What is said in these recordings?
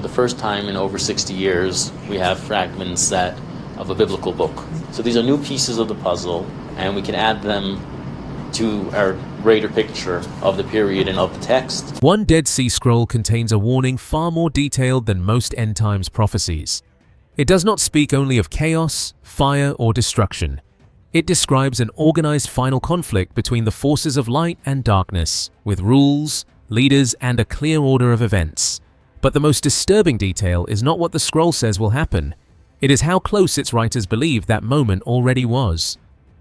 the first time in over 60 years, we have fragments of a biblical book. So these are new pieces of the puzzle, and we can add them to our greater picture of the period and of the text. One Dead Sea Scroll contains a warning far more detailed than most end times prophecies. It does not speak only of chaos, fire, or destruction. It describes an organized final conflict between the forces of light and darkness, with rules, leaders, and a clear order of events. But the most disturbing detail is not what the scroll says will happen. It is how close its writers believed that moment already was.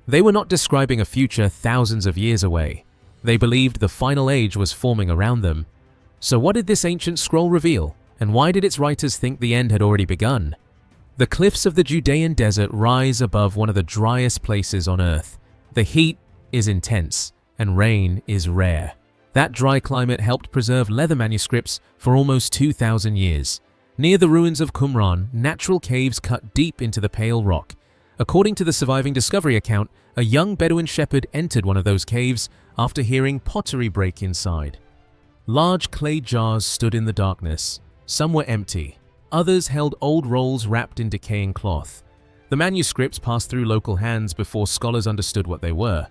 They were not describing a future thousands of years away. They believed the final age was forming around them. So what did this ancient scroll reveal, and why did its writers think the end had already begun? The cliffs of the Judean desert rise above one of the driest places on earth. The heat is intense, and rain is rare. That dry climate helped preserve leather manuscripts for almost 2,000 years. Near the ruins of Qumran, natural caves cut deep into the pale rock. According to the surviving discovery account, a young Bedouin shepherd entered one of those caves after hearing pottery break inside. Large clay jars stood in the darkness. Some were empty. Others held old rolls wrapped in decaying cloth. The manuscripts passed through local hands before scholars understood what they were.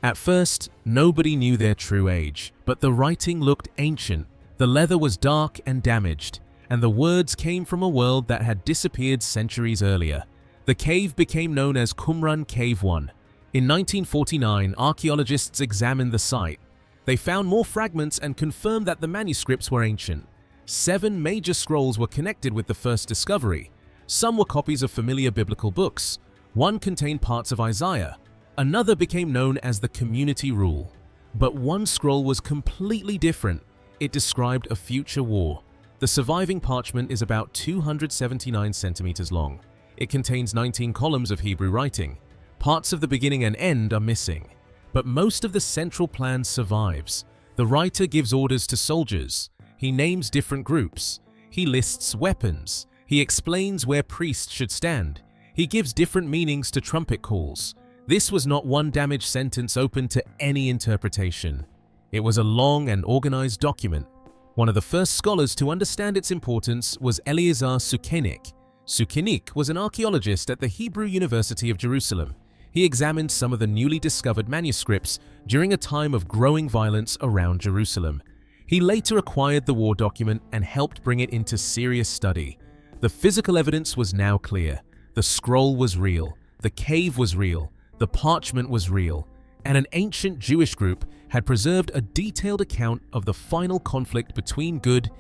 At first, nobody knew their true age, but the writing looked ancient. The leather was dark and damaged, and the words came from a world that had disappeared centuries earlier. The cave became known as Qumran Cave 1. In 1949, archaeologists examined the site. They found more fragments and confirmed that the manuscripts were ancient. 7 major scrolls were connected with the first discovery. Some were copies of familiar biblical books. One contained parts of Isaiah. Another became known as the Community Rule. But one scroll was completely different. It described a future war. The surviving parchment is about 279 centimeters long. It contains 19 columns of Hebrew writing. Parts of the beginning and end are missing. But most of the central plan survives. The writer gives orders to soldiers. He names different groups. He lists weapons. He explains where priests should stand. He gives different meanings to trumpet calls. This was not one damaged sentence open to any interpretation. It was a long and organized document. One of the first scholars to understand its importance was Eliezer Sukenik. Sukenik was an archaeologist at the Hebrew University of Jerusalem. He examined some of the newly discovered manuscripts during a time of growing violence around Jerusalem. He later acquired the war document and helped bring it into serious study. The physical evidence was now clear. The scroll was real. The cave was real. The parchment was real. And an ancient Jewish group had preserved a detailed account of the final conflict between good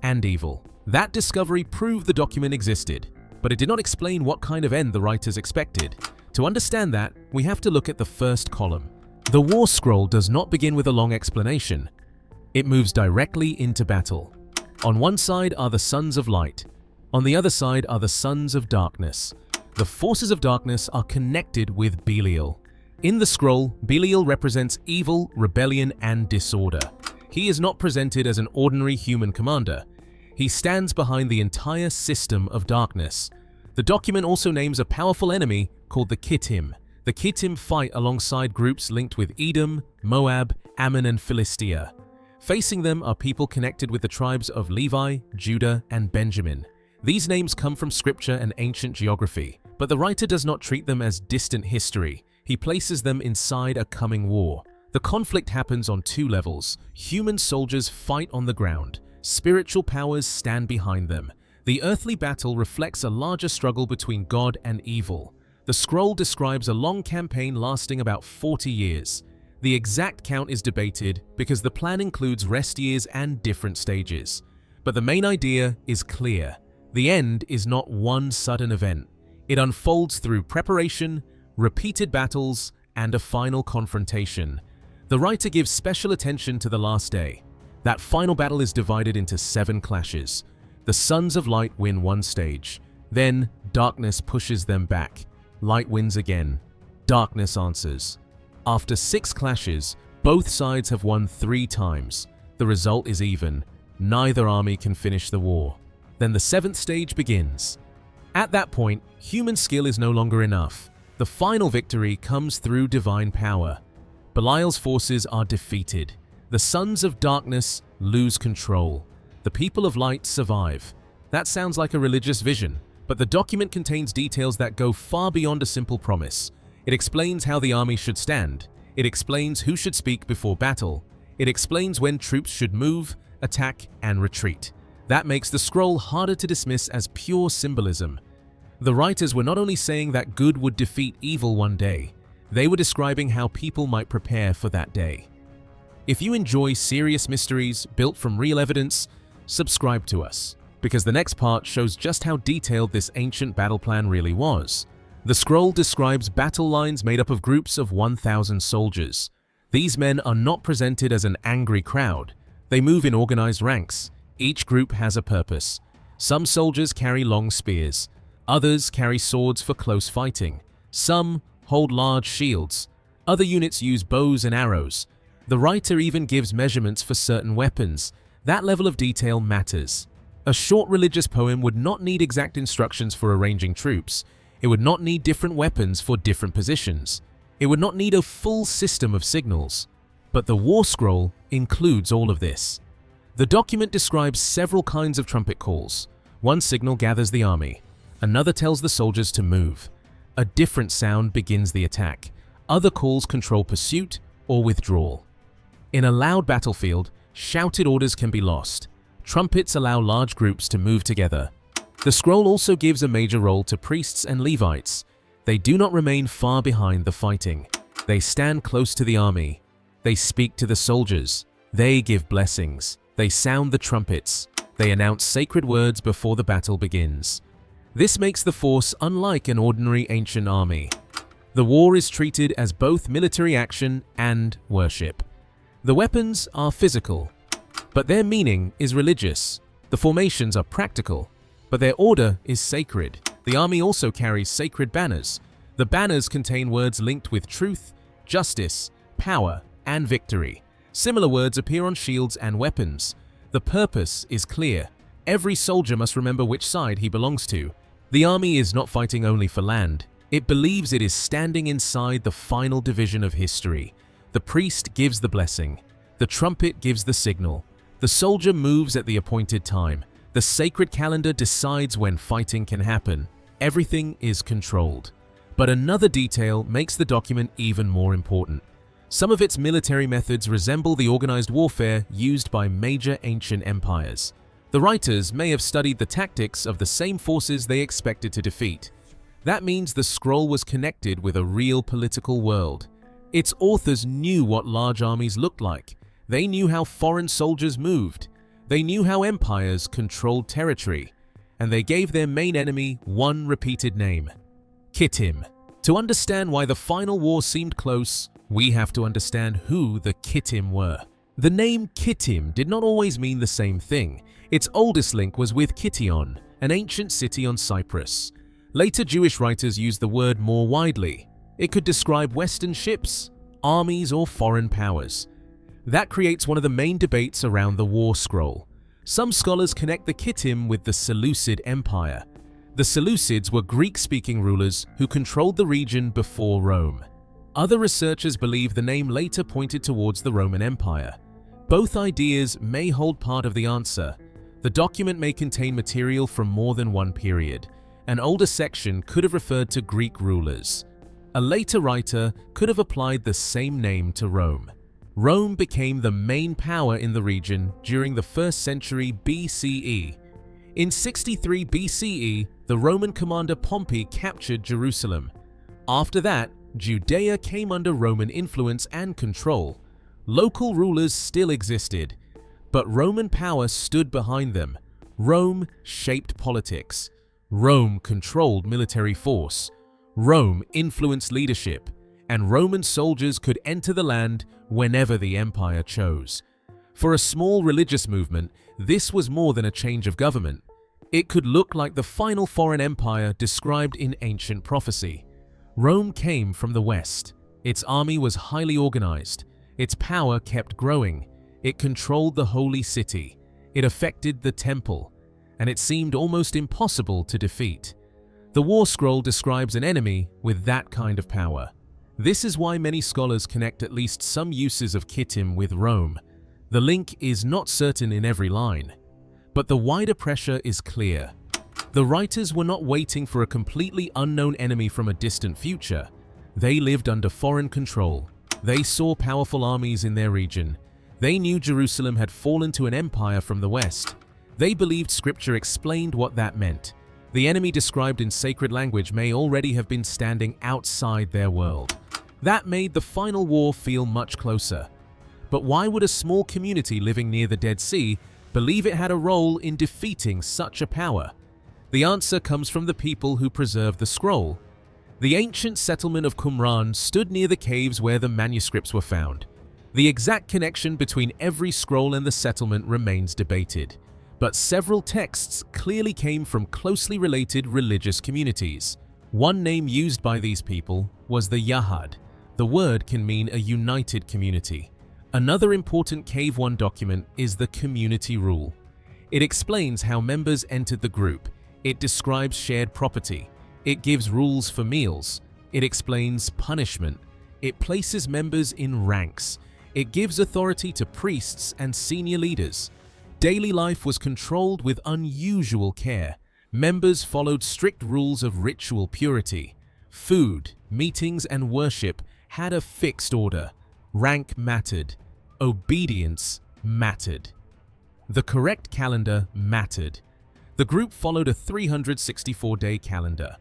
and evil. That discovery proved the document existed, but it did not explain what kind of end the writers expected. To understand that, we have to look at the first column. The war scroll does not begin with a long explanation. It moves directly into battle. On one side are the sons of light. On the other side are the sons of darkness. The forces of darkness are connected with Belial. In the scroll, Belial represents evil, rebellion, and disorder. He is not presented as an ordinary human commander. He stands behind the entire system of darkness. The document also names a powerful enemy called the Kittim. The Kittim fight alongside groups linked with Edom, Moab, Ammon, and Philistia. Facing them are people connected with the tribes of Levi, Judah, and Benjamin. These names come from scripture and ancient geography, but the writer does not treat them as distant history. He places them inside a coming war. The conflict happens on 2 levels. Human soldiers fight on the ground. Spiritual powers stand behind them. The earthly battle reflects a larger struggle between God and evil. The scroll describes a long campaign lasting about 40 years. The exact count is debated because the plan includes rest years and different stages. But the main idea is clear. The end is not one sudden event. It unfolds through preparation, repeated battles, and a final confrontation. The writer gives special attention to the last day. That final battle is divided into 7 clashes. The sons of light win one stage. Then, darkness pushes them back. Light wins again. Darkness answers. After 6 clashes, both sides have won 3 times. The result is even. Neither army can finish the war. Then the 7th stage begins. At that point, human skill is no longer enough. The final victory comes through divine power. Belial's forces are defeated. The sons of darkness lose control. The people of light survive. That sounds like a religious vision, but the document contains details that go far beyond a simple promise. It explains how the army should stand. It explains who should speak before battle. It explains when troops should move, attack, and retreat. That makes the scroll harder to dismiss as pure symbolism. The writers were not only saying that good would defeat evil one day, they were describing how people might prepare for that day. If you enjoy serious mysteries built from real evidence, subscribe to us, because the next part shows just how detailed this ancient battle plan really was. The scroll describes battle lines made up of groups of 1,000 soldiers. These men are not presented as an angry crowd. They move in organized ranks. Each group has a purpose. Some soldiers carry long spears. Others carry swords for close fighting. Some hold large shields. Other units use bows and arrows. The writer even gives measurements for certain weapons. That level of detail matters. A short religious poem would not need exact instructions for arranging troops. It would not need different weapons for different positions. It would not need a full system of signals. But the war scroll includes all of this. The document describes several kinds of trumpet calls. One signal gathers the army. Another tells the soldiers to move. A different sound begins the attack. Other calls control pursuit or withdrawal. In a loud battlefield, shouted orders can be lost. Trumpets allow large groups to move together. The scroll also gives a major role to priests and Levites. They do not remain far behind the fighting. They stand close to the army. They speak to the soldiers. They give blessings. They sound the trumpets. They announce sacred words before the battle begins. This makes the force unlike an ordinary ancient army. The war is treated as both military action and worship. The weapons are physical, but their meaning is religious. The formations are practical, but their order is sacred. The army also carries sacred banners. The banners contain words linked with truth, justice, power, and victory. Similar words appear on shields and weapons. The purpose is clear. Every soldier must remember which side he belongs to. The army is not fighting only for land. It believes it is standing inside the final division of history. The priest gives the blessing. The trumpet gives the signal. The soldier moves at the appointed time. The sacred calendar decides when fighting can happen. Everything is controlled. But another detail makes the document even more important. Some of its military methods resemble the organized warfare used by major ancient empires. The writers may have studied the tactics of the same forces they expected to defeat. That means the scroll was connected with a real political world. Its authors knew what large armies looked like. They knew how foreign soldiers moved. They knew how empires controlled territory. And they gave their main enemy one repeated name: Kittim. To understand why the final war seemed close, we have to understand who the Kittim were. The name Kittim did not always mean the same thing. Its oldest link was with Kition, an ancient city on Cyprus. Later Jewish writers used the word more widely. It could describe Western ships, armies, or foreign powers. That creates one of the main debates around the war scroll. Some scholars connect the Kittim with the Seleucid Empire. The Seleucids were Greek-speaking rulers who controlled the region before Rome. Other researchers believe the name later pointed towards the Roman Empire. Both ideas may hold part of the answer. The document may contain material from more than one period. An older section could have referred to Greek rulers. A later writer could have applied the same name to Rome. Rome became the main power in the region during the 1st century BCE. In 63 BCE, the Roman commander Pompey captured Jerusalem. After that, Judea came under Roman influence and control. Local rulers still existed, but Roman power stood behind them. Rome shaped politics. Rome controlled military force. Rome influenced leadership, and Roman soldiers could enter the land whenever the empire chose. For a small religious movement, this was more than a change of government. It could look like the final foreign empire described in ancient prophecy. Rome came from the west. Its army was highly organized. Its power kept growing. It controlled the holy city. It affected the temple, and it seemed almost impossible to defeat. The war scroll describes an enemy with that kind of power. This is why many scholars connect at least some uses of Kittim with Rome. The link is not certain in every line, But the wider pressure is clear. The writers were not waiting for a completely unknown enemy from a distant future. They lived under foreign control. They saw powerful armies in their region. They knew Jerusalem had fallen to an empire from the west. They believed scripture explained what that meant. The enemy described in sacred language may already have been standing outside their world. That made the final war feel much closer. But why would a small community living near the Dead Sea believe it had a role in defeating such a power? The answer comes from the people who preserved the scroll. The ancient settlement of Qumran stood near the caves where the manuscripts were found. The exact connection between every scroll and the settlement remains debated, but several texts clearly came from closely related religious communities. One name used by these people was the Yahad. The word can mean a united community. Another important Cave 1 document is the community rule. It explains how members entered the group. It describes shared property. It gives rules for meals. It explains punishment. It places members in ranks. It gives authority to priests and senior leaders. Daily life was controlled with unusual care. Members followed strict rules of ritual purity. Food, meetings, and worship had a fixed order. Rank mattered. Obedience mattered. The correct calendar mattered. The group followed a 364-day calendar.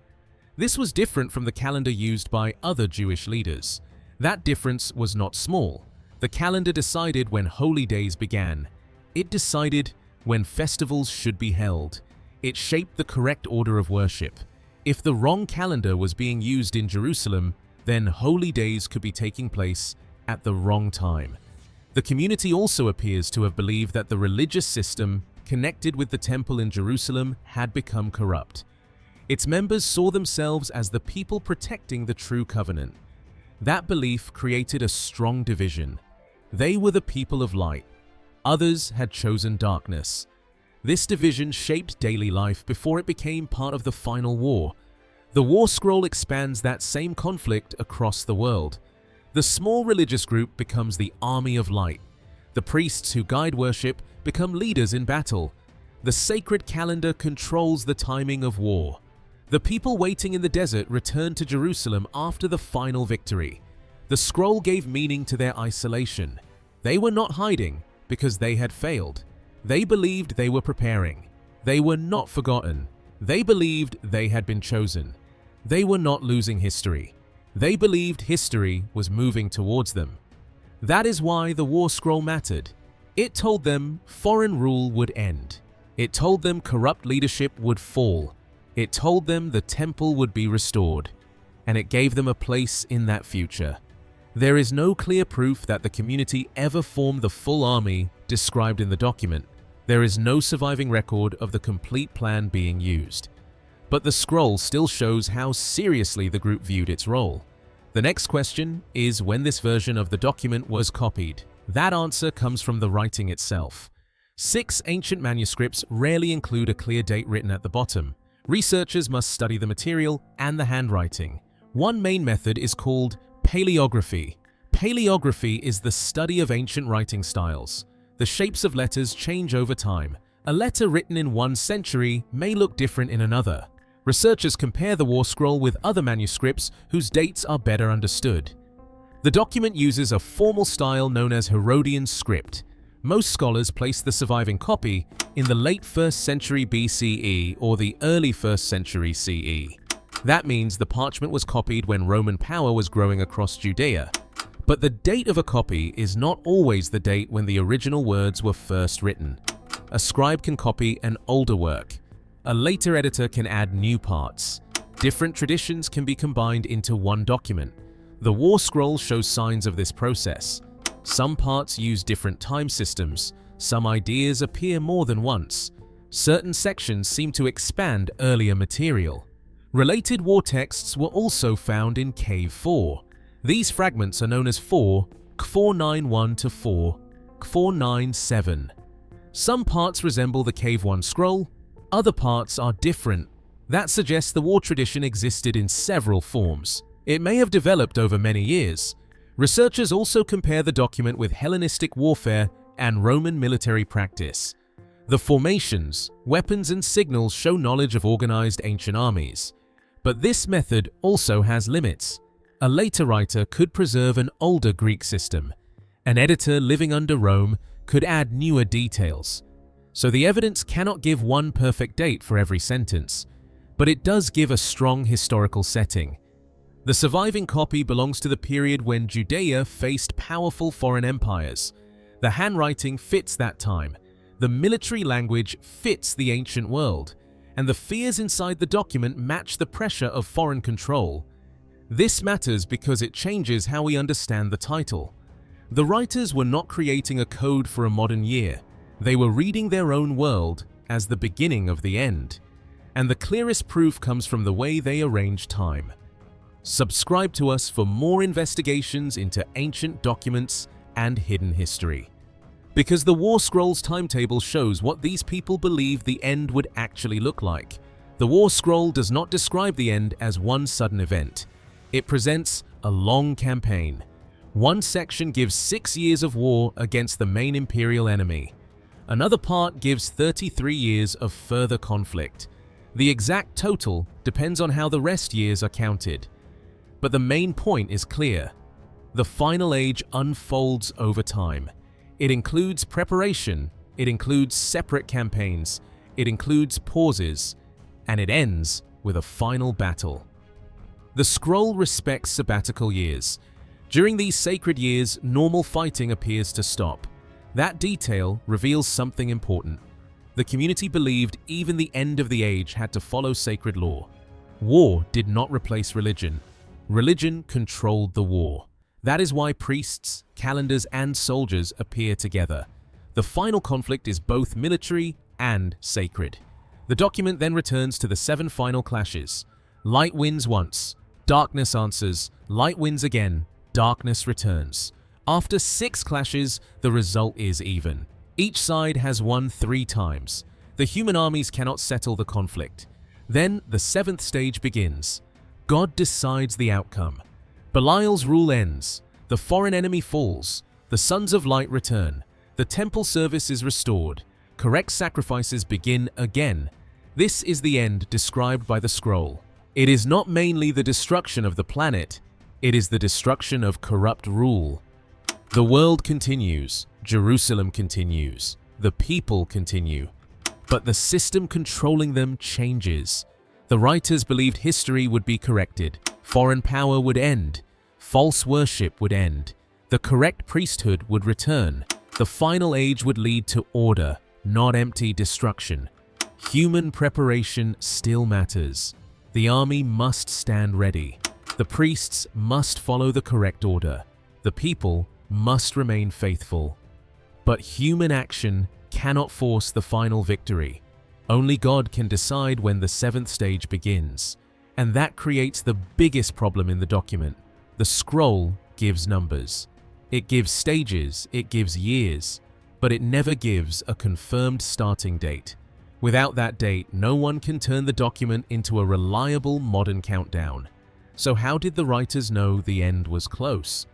This was different from the calendar used by other Jewish leaders. That difference was not small. The calendar decided when holy days began. It decided when festivals should be held. It shaped the correct order of worship. If the wrong calendar was being used in Jerusalem, then holy days could be taking place at the wrong time. The community also appears to have believed that the religious system connected with the temple in Jerusalem had become corrupt. Its members saw themselves as the people protecting the true covenant. That belief created a strong division. They were the people of light. Others had chosen darkness. This division shaped daily life before it became part of the final war. The war scroll expands that same conflict across the world. The small religious group becomes the army of light. The priests who guide worship become leaders in battle. The sacred calendar controls the timing of war. The people waiting in the desert returned to Jerusalem after the final victory. The scroll gave meaning to their isolation. They were not hiding because they had failed. They believed they were preparing. They were not forgotten. They believed they had been chosen. They were not losing history. They believed history was moving towards them. That is why the war scroll mattered. It told them foreign rule would end. It told them corrupt leadership would fall. It told them the temple would be restored. And it gave them a place in that future. There is no clear proof that the community ever formed the full army described in the document. There is no surviving record of the complete plan being used. But the scroll still shows how seriously the group viewed its role. The next question is when this version of the document was copied. That answer comes from the writing itself. 6 ancient manuscripts rarely include a clear date written at the bottom. Researchers must study the material and the handwriting. One main method is called paleography. Paleography is the study of ancient writing styles. The shapes of letters change over time. A letter written in one century may look different in another. Researchers compare the war scroll with other manuscripts whose dates are better understood. The document uses a formal style known as Herodian script. Most scholars place the surviving copy in the late 1st century BCE or the early 1st century CE. That means the parchment was copied when Roman power was growing across Judea. But the date of a copy is not always the date when the original words were first written. A scribe can copy an older work. A later editor can add new parts. Different traditions can be combined into one document. The war scroll shows signs of this process. Some parts use different time systems. Some ideas appear more than once. Certain sections seem to expand earlier material. Related war texts were also found in Cave 4. These fragments are known as 4, K491 to 4, K497. Some parts resemble the Cave 1 scroll, other parts are different. That suggests the war tradition existed in several forms. It may have developed over many years. Researchers also compare the document with Hellenistic warfare and Roman military practice. The formations, weapons and signals show knowledge of organized ancient armies. But this method also has limits. A later writer could preserve an older Greek system. An editor living under Rome could add newer details. So the evidence cannot give one perfect date for every sentence, but it does give a strong historical setting. The surviving copy belongs to the period when Judea faced powerful foreign empires. The handwriting fits that time, the military language fits the ancient world, and the fears inside the document match the pressure of foreign control. This matters because it changes how we understand the title. The writers were not creating a code for a modern year. They were reading their own world as the beginning of the end. And the clearest proof comes from the way they arrange time. Subscribe to us for more investigations into ancient documents and hidden history. Because the War Scrolls timetable shows what these people believed the end would actually look like. The War Scroll does not describe the end as one sudden event. It presents a long campaign. One section gives 6 years of war against the main imperial enemy. Another part gives 33 years of further conflict. The exact total depends on how the rest years are counted. But the main point is clear. The final age unfolds over time. It includes preparation, it includes separate campaigns, it includes pauses, and it ends with a final battle. The scroll respects sabbatical years. During these sacred years, normal fighting appears to stop. That detail reveals something important. The community believed even the end of the age had to follow sacred law. War did not replace religion. Religion controlled the war. That is why priests, calendars, and soldiers appear together. The final conflict is both military and sacred. The document then returns to the 7 final clashes. Light wins once, darkness answers, light wins again, darkness returns. After 6 clashes, the result is even. Each side has won 3 times. The human armies cannot settle the conflict. Then the 7th stage begins. God decides the outcome. Belial's rule ends. The foreign enemy falls. The sons of light return. The temple service is restored. Correct sacrifices begin again. This is the end described by the scroll. It is not mainly the destruction of the planet. It is the destruction of corrupt rule. The world continues. Jerusalem continues. The people continue. But the system controlling them changes. The writers believed history would be corrected. Foreign power would end. False worship would end. The correct priesthood would return. The final age would lead to order, not empty destruction. Human preparation still matters. The army must stand ready. The priests must follow the correct order. The people must remain faithful. But human action cannot force the final victory. Only God can decide when the 7th stage begins. And that creates the biggest problem in the document. The scroll gives numbers. It gives stages, it gives years, but it never gives a confirmed starting date. Without that date, no one can turn the document into a reliable modern countdown. So how did the writers know the end was close?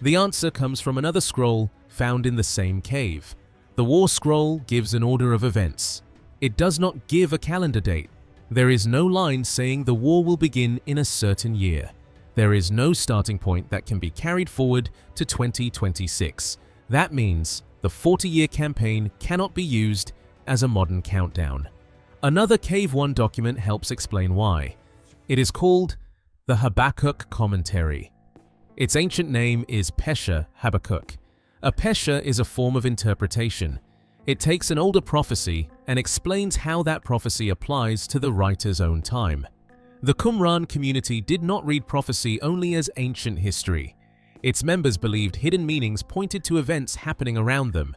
The answer comes from another scroll found in the same cave. The War Scroll gives an order of events. It does not give a calendar date. There is no line saying the war will begin in a certain year. There is no starting point that can be carried forward to 2026. That means the 40-year campaign cannot be used as a modern countdown. Another Cave 1 document helps explain why. It is called the Habakkuk Commentary. Its ancient name is Pesher Habakkuk. A Pesher is a form of interpretation. It takes an older prophecy and explains how that prophecy applies to the writer's own time. The Qumran community did not read prophecy only as ancient history. Its members believed hidden meanings pointed to events happening around them.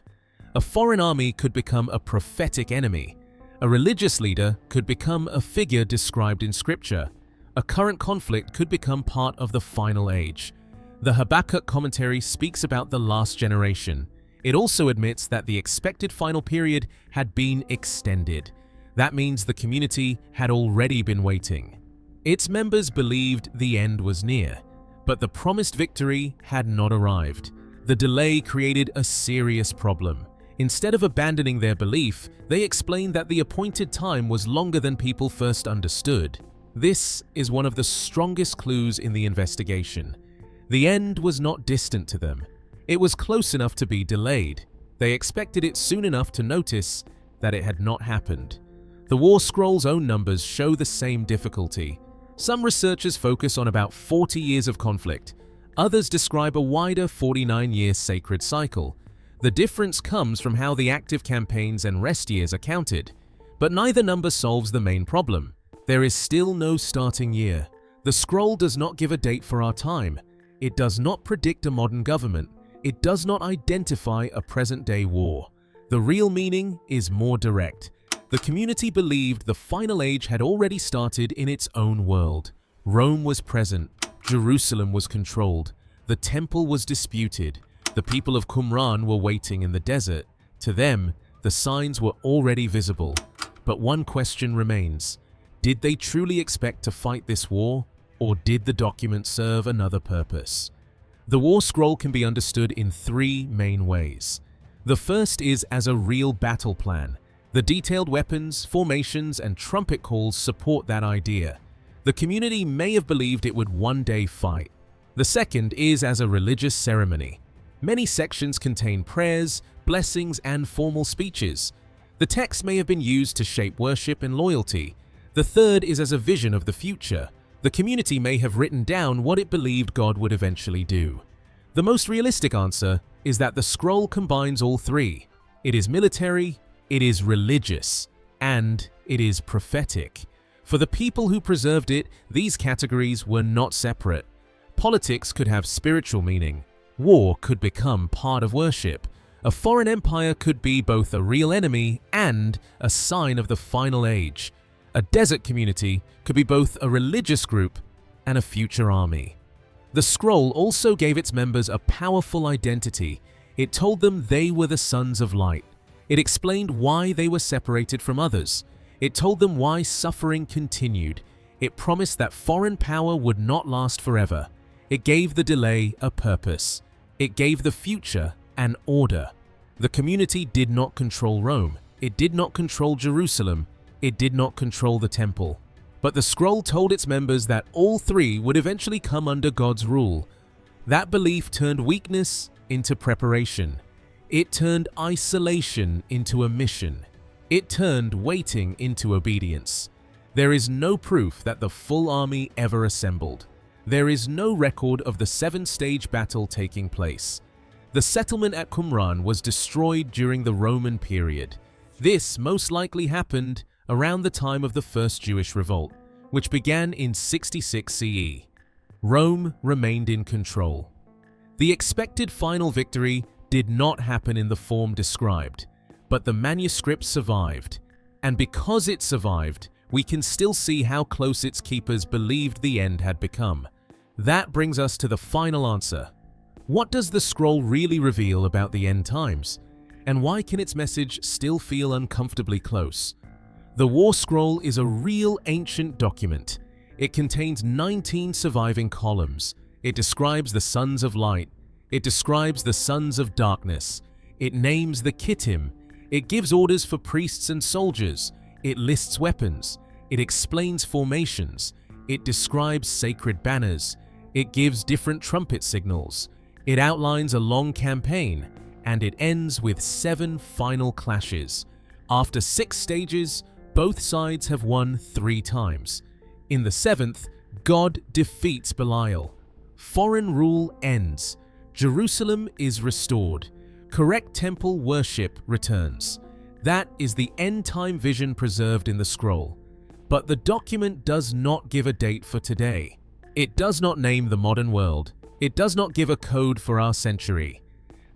A foreign army could become a prophetic enemy. A religious leader could become a figure described in scripture. A current conflict could become part of the final age. The Habakkuk commentary speaks about the last generation. It also admits that the expected final period had been extended. That means the community had already been waiting. Its members believed the end was near, but the promised victory had not arrived. The delay created a serious problem. Instead of abandoning their belief, they explained that the appointed time was longer than people first understood. This is one of the strongest clues in the investigation. The end was not distant to them. It was close enough to be delayed. They expected it soon enough to notice that it had not happened. The War Scroll's own numbers show the same difficulty. Some researchers focus on about 40 years of conflict. Others describe a wider 49-year sacred cycle. The difference comes from how the active campaigns and rest years are counted. But neither number solves the main problem. There is still no starting year. The scroll does not give a date for our time. It does not predict a modern government. It does not identify a present-day war. The real meaning is more direct. The community believed the final age had already started in its own world. Rome was present. Jerusalem was controlled. The temple was disputed. The people of Qumran were waiting in the desert. To them, the signs were already visible. But one question remains. Did they truly expect to fight this war, or did the document serve another purpose? The War Scroll can be understood in three main ways. The first is as a real battle plan. The detailed weapons, formations, and trumpet calls support that idea. The community may have believed it would one day fight. The second is as a religious ceremony. Many sections contain prayers, blessings, and formal speeches. The text may have been used to shape worship and loyalty. The third is as a vision of the future. The community may have written down what it believed God would eventually do. The most realistic answer is that the scroll combines all three. It is military, it is religious, and it is prophetic. For the people who preserved it, these categories were not separate. Politics could have spiritual meaning. War could become part of worship. A foreign empire could be both a real enemy and a sign of the final age. A desert community could be both a religious group and a future army. The scroll also gave its members a powerful identity. It told them they were the sons of light. It explained why they were separated from others. It told them why suffering continued. It promised that foreign power would not last forever. It gave the delay a purpose. It gave the future an order. The community did not control Rome. It did not control Jerusalem. It did not control the temple. But the scroll told its members that all three would eventually come under God's rule. That belief turned weakness into preparation. It turned isolation into a mission. It turned waiting into obedience. There is no proof that the full army ever assembled. There is no record of the seven-stage battle taking place. The settlement at Qumran was destroyed during the Roman period. This most likely happened around the time of the First Jewish Revolt, which began in 66 CE. Rome remained in control. The expected final victory did not happen in the form described, but the manuscript survived. And because it survived, we can still see how close its keepers believed the end had become. That brings us to the final answer. What does the scroll really reveal about the end times? And why can its message still feel uncomfortably close? The War Scroll is a real ancient document. It contains 19 surviving columns. It describes the sons of light. It describes the sons of darkness. It names the Kittim. It gives orders for priests and soldiers. It lists weapons. It explains formations. It describes sacred banners. It gives different trumpet signals. It outlines a long campaign. And it ends with 7 final clashes. After 6 stages, both sides have won 3 times. In the 7th, God defeats Belial. Foreign rule ends. Jerusalem is restored. Correct temple worship returns. That is the end-time vision preserved in the scroll. But the document does not give a date for today. It does not name the modern world. It does not give a code for our century.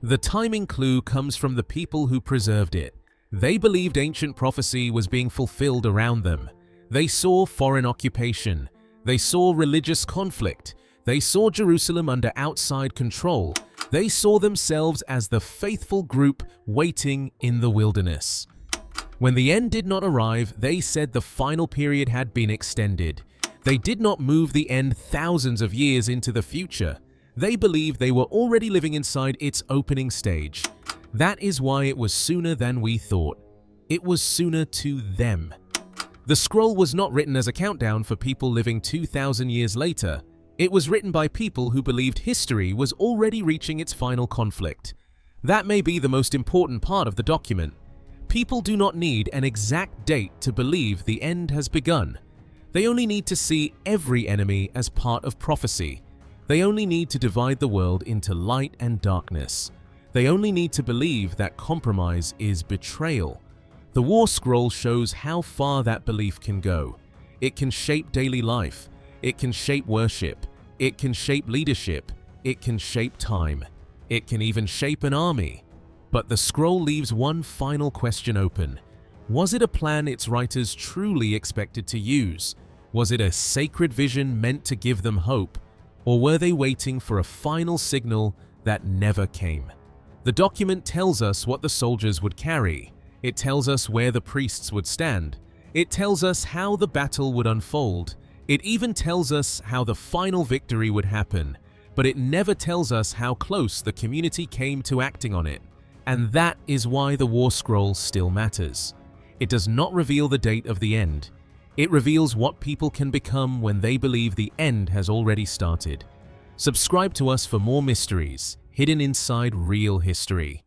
The timing clue comes from the people who preserved it. They believed ancient prophecy was being fulfilled around them. They saw foreign occupation. They saw religious conflict. They saw Jerusalem under outside control. They saw themselves as the faithful group waiting in the wilderness. When the end did not arrive, they said the final period had been extended. They did not move the end thousands of years into the future. They believed they were already living inside its opening stage. That is why it was sooner than we thought. It was sooner to them. The scroll was not written as a countdown for people living 2,000 years later. It was written by people who believed history was already reaching its final conflict. That may be the most important part of the document. People do not need an exact date to believe the end has begun. They only need to see every enemy as part of prophecy. They only need to divide the world into light and darkness. They only need to believe that compromise is betrayal. The War Scroll shows how far that belief can go. It can shape daily life. It can shape worship. It can shape leadership. It can shape time. It can even shape an army. But the scroll leaves one final question open. Was it a plan its writers truly expected to use? Was it a sacred vision meant to give them hope? Or were they waiting for a final signal that never came? The document tells us what the soldiers would carry. It tells us where the priests would stand. It tells us how the battle would unfold. It even tells us how the final victory would happen. But it never tells us how close the community came to acting on it. And that is why the War Scroll still matters. It does not reveal the date of the end. It reveals what people can become when they believe the end has already started. Subscribe to us for more mysteries hidden inside real history.